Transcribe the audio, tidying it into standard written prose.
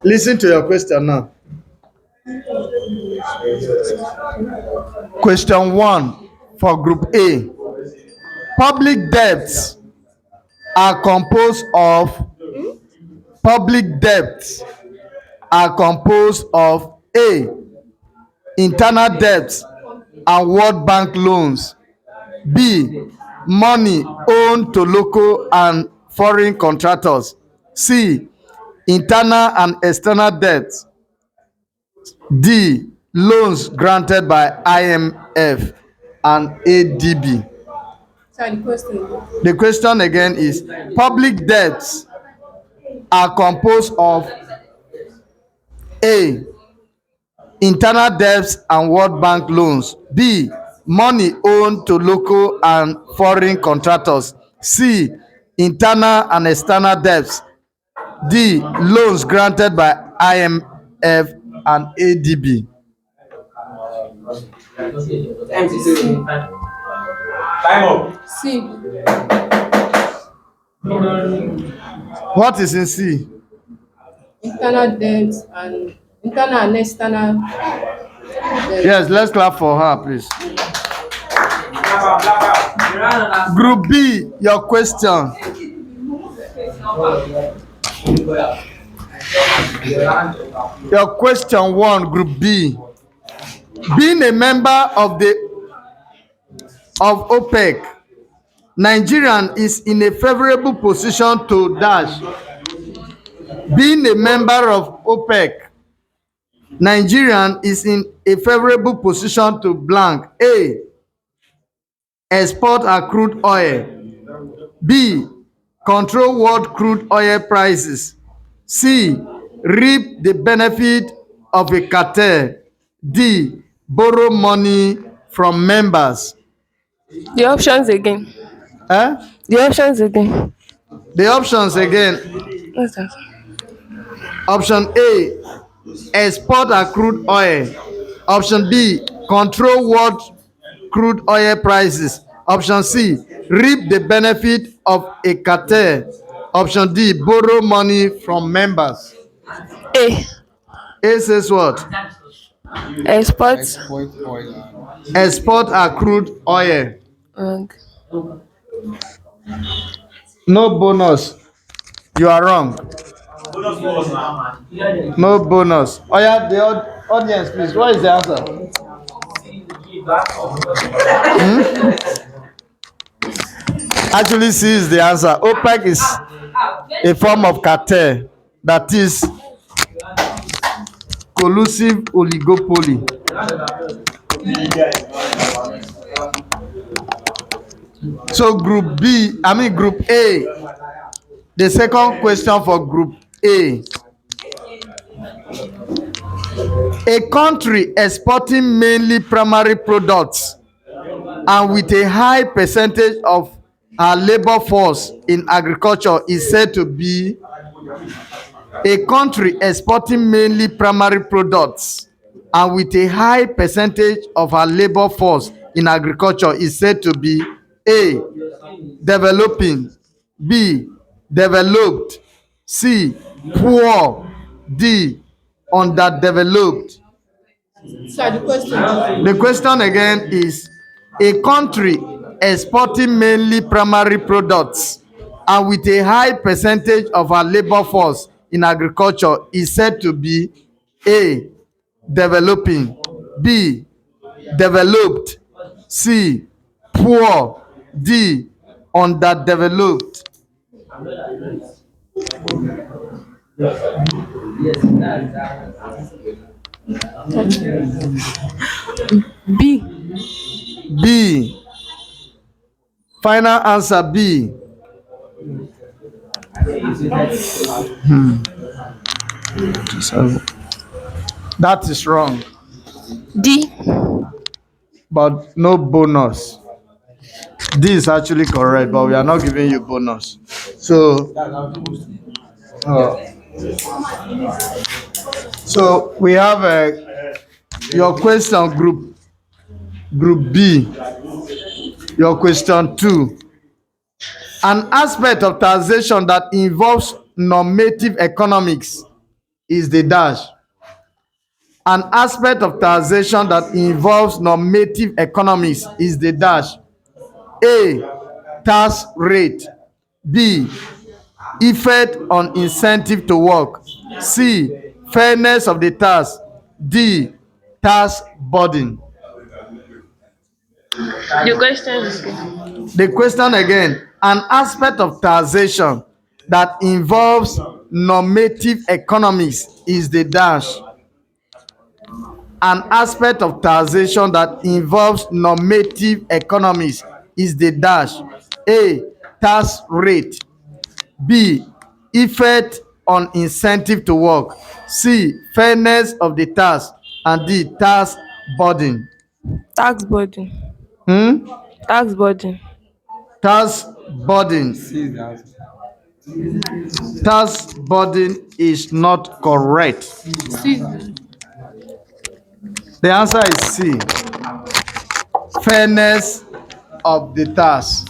Listen to your question now. Question 1 for Group A. Public debts are composed of public debts are composed of A. Internal debts and World Bank loans. B. Money owed to local and foreign contractors. C. Internal and external debts. D. Loans granted by IMF and ADB. Sorry, the question. The question again is public debts are composed of A. Internal debts and World Bank loans. B. Money owed to local and foreign contractors. C. Internal and external debts. D. Loans granted by IMF and ADB. Time up. C. What is in C? Internal debt and internal and external debt. Yes, let's clap for her, please. Group B, your question. Your question 1, Group B. Being a member of OPEC, Nigerian is in a favorable position to dash. Being a member of OPEC, Nigerian is in a favorable position to blank. A. Export our crude oil. B. Control world crude oil prices. C. Reap the benefit of a cartel. D. Borrow money from members. The options again. The options again. The options again. What's that? Option A. Export our crude oil. Option B. Control world crude oil prices. Option C. Reap the benefit of a cartel. Option D. Borrow money from members. A. A says what? Export. Export our crude oil. Okay. No bonus. You are wrong. No bonus. Oh yeah, the audience, please. What is the answer? Actually, C is the answer. OPEC is a form of cartel, that is collusive oligopoly. So Group A, the second question for Group A. A country exporting mainly primary products and with a high percentage of our labor force in agriculture is said to be a country exporting mainly primary products and with a high percentage of our labor force in agriculture is said to be A. Developing. B. Developed. C. Poor. D. Underdeveloped. Sorry, the question. The question again is a country exporting mainly primary products and with a high percentage of our labor force in agriculture is said to be A. Developing. B. Developed. C. Poor. D. Underdeveloped. B. B. Final answer B. That is wrong, D. but no bonus. D is actually correct, but we are not giving you bonus. So, so we have your question group B. Your question 2. An aspect of taxation that involves normative economics is the dash. An aspect of taxation that involves normative economics is the dash. A. Tax rate. B. Effect on incentive to work. C. Fairness of the tax. D. Tax burden. The question is again. The question again, an aspect of taxation that involves normative economics is the dash. An aspect of taxation that involves normative economics is the dash. A. Tax rate. B. Effect on incentive to work. C. Fairness of the tax. And D. Tax burden. Tax burden. Hmm? Tax burden. Tax burden. C is the answer. Tax burden is not correct. The answer is C. Fairness of the tax.